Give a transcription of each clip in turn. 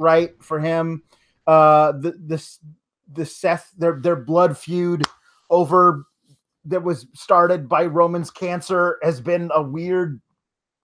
right, for him. The Seth, their blood feud over that was started by Roman's cancer has been a weird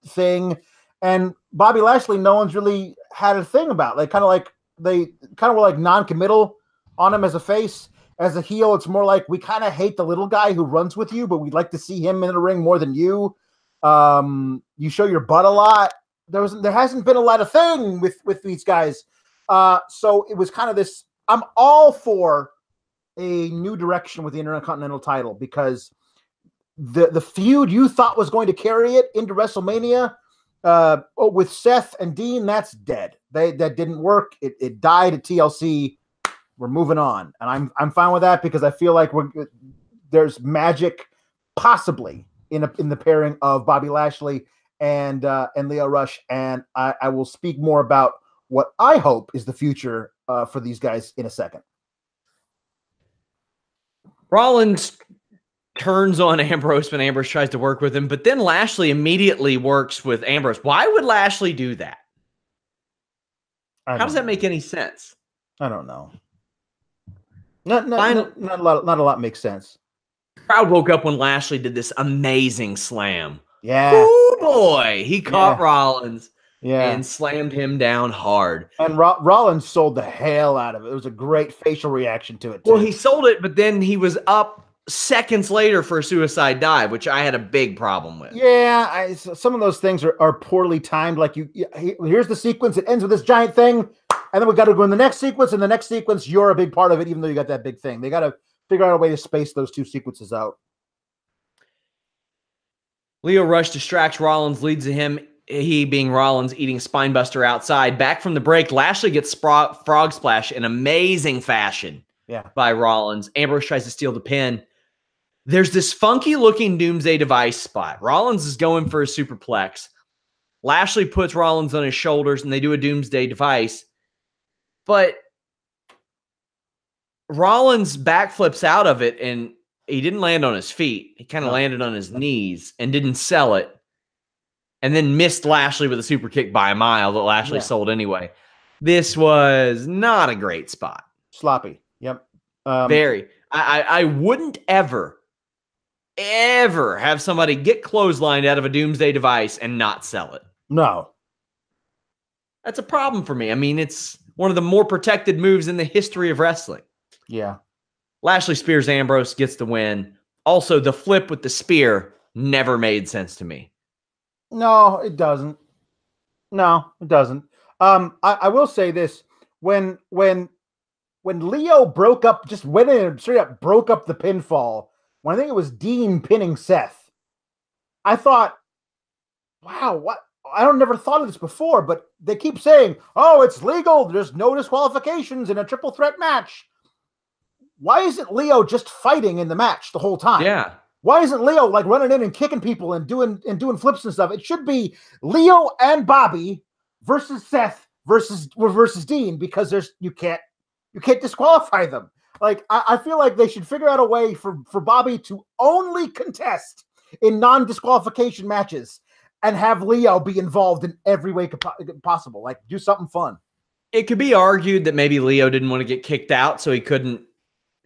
thing. And Bobby Lashley, no one's really had a thing about. They kind of were like non-committal on him as a face. As a heel, it's more like we kind of hate the little guy who runs with you, but we'd like to see him in the ring more than you. You show your butt a lot. There hasn't been a lot of thing with these guys. So it was kind of this. I'm all for a new direction with the Intercontinental title because the feud you thought was going to carry it into WrestleMania with Seth and Dean, that's dead. That didn't work. It died at TLC. We're moving on, and I'm fine with that because I feel like there's magic possibly in the pairing of Bobby Lashley and Lio Rush, and I will speak more about what I hope is the future for these guys in a second. Rollins turns on Ambrose when Ambrose tries to work with him, but then Lashley immediately works with Ambrose. Why would Lashley do that? How does that make any sense? I don't know. Not a lot makes sense. The crowd woke up when Lashley did this amazing slam. Yeah. Oh boy, he caught Rollins and slammed him down hard. And Rollins sold the hell out of it. It was a great facial reaction to it too. Well, he sold it, but then he was up seconds later for a suicide dive, which I had a big problem with. Yeah, some of those things are poorly timed. Like here's the sequence. It ends with this giant thing. And then we got to go in the next sequence. And the next sequence, you're a big part of it, even though you got that big thing. They got to figure out a way to space those two sequences out. Lio Rush distracts Rollins, leads to him, he being Rollins, eating Spinebuster outside. Back from the break, Lashley gets frog splash in amazing fashion by Rollins. Ambrose tries to steal the pin. There's this funky-looking Doomsday Device spot. Rollins is going for a superplex. Lashley puts Rollins on his shoulders, and they do a Doomsday Device. But Rollins backflips out of it, and he didn't land on his feet. He kind of landed on his knees and didn't sell it, and then missed Lashley with a super kick by a mile that Lashley sold anyway. This was not a great spot. Sloppy. Yep. Very. I wouldn't ever have somebody get clotheslined out of a Doomsday Device and not sell it. No. That's a problem for me. I mean, it's one of the more protected moves in the history of wrestling. Yeah. Lashley spears Ambrose, gets the win. Also, the flip with the spear never made sense to me. No, it doesn't. No, it doesn't. I will say this. When Lio broke up, just went in and straight up broke up the pinfall, when I think it was Dean pinning Seth, I thought, wow, what? I never thought of this before, but they keep saying, oh, it's legal. There's no disqualifications in a triple threat match. Why isn't Lio just fighting in the match the whole time? Yeah. Why isn't Lio like running in and kicking people and doing flips and stuff? It should be Lio and Bobby versus Seth versus Dean, because you can't disqualify them. Like I feel like they should figure out a way for Bobby to only contest in non-disqualification matches and have Lio be involved in every way possible. Like, do something fun. It could be argued that maybe Lio didn't want to get kicked out, so he couldn't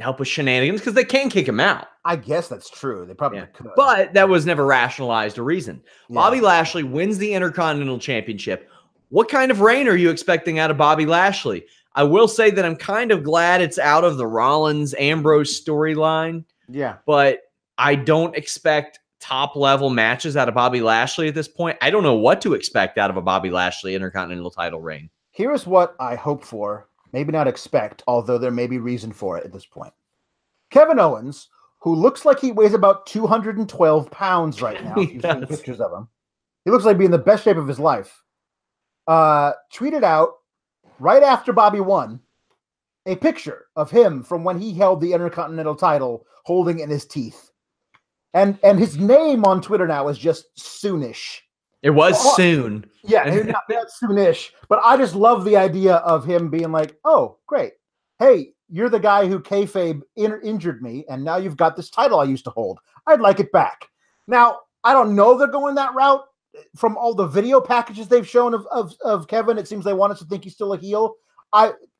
help with shenanigans, because they can kick him out. I guess that's true. They probably could. But that was never rationalized a reason. Yeah. Bobby Lashley wins the Intercontinental Championship. What kind of reign are you expecting out of Bobby Lashley? I will say that I'm kind of glad it's out of the Rollins-Ambrose storyline. Yeah. But I don't expect top-level matches out of Bobby Lashley at this point. I don't know what to expect out of a Bobby Lashley Intercontinental title reign. Here's what I hope for. Maybe not expect, although there may be reason for it at this point. Kevin Owens, who looks like he weighs about 212 pounds right now. If you've seen pictures of him. He looks like being in the best shape of his life. Tweeted out right after Bobby won a picture of him from when he held the Intercontinental title, holding it in his teeth. And his name on Twitter now is just Soonish. It was soon. Yeah, not soonish. But I just love the idea of him being like, oh, great. Hey, you're the guy who kayfabe injured me, and now you've got this title I used to hold. I'd like it back. Now, I don't know they're going that route. from all the video packages they've shown of Kevin, it seems they want us to think he's still a heel.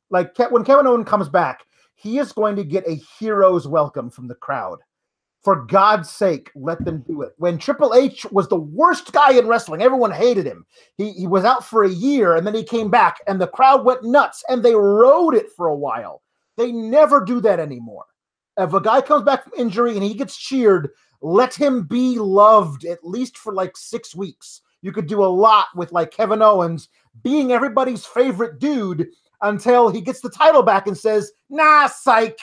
When Kevin Owens comes back, he is going to get a hero's welcome from the crowd. For God's sake, let them do it. When Triple H was the worst guy in wrestling, everyone hated him. He was out for a year, and then he came back, and the crowd went nuts, and they rode it for a while. They never do that anymore. If a guy comes back from injury and he gets cheered, let him be loved at least for like 6 weeks. You could do a lot with like Kevin Owens being everybody's favorite dude until he gets the title back and says, nah, psych.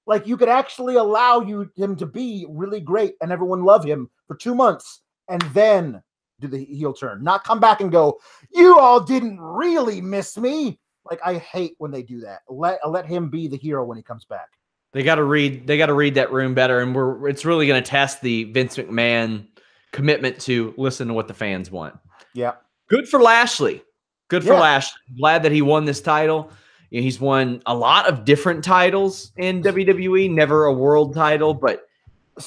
Like, you could actually allow him to be really great and everyone love him for 2 months and then do the heel turn. Not come back and go, you all didn't really miss me. Like, I hate when they do that. Let him be the hero when he comes back. They got to read that room better, and it's really going to test the Vince McMahon commitment to listen to what the fans want. Yeah. Good for Lashley. Good for Lashley. Glad that he won this title. He's won a lot of different titles in WWE, never a world title, but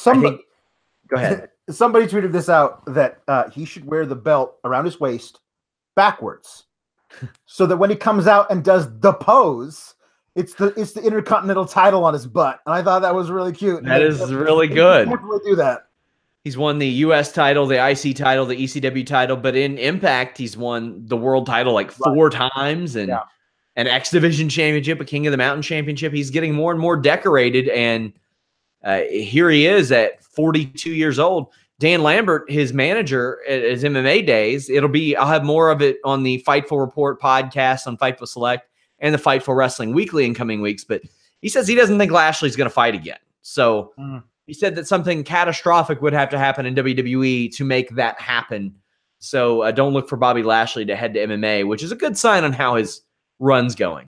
go ahead. Somebody tweeted this out that he should wear the belt around his waist backwards so that when he comes out and does the pose, it's the Intercontinental title on his butt. And I thought that was really cute. That is really good. Definitely do that. He's won the U.S. title, the IC title, the ECW title, but in Impact, he's won the world title like 4 times and an X Division championship, a King of the Mountain championship. He's getting more and more decorated, and here he is at 42 years old. Dan Lambert, his manager at his MMA days, I'll have more of it on the Fightful Report podcast on Fightful Select and the Fightful Wrestling Weekly in coming weeks, but he says he doesn't think Lashley's going to fight again. So he said that something catastrophic would have to happen in WWE to make that happen. So don't look for Bobby Lashley to head to MMA, which is a good sign on how his run's going.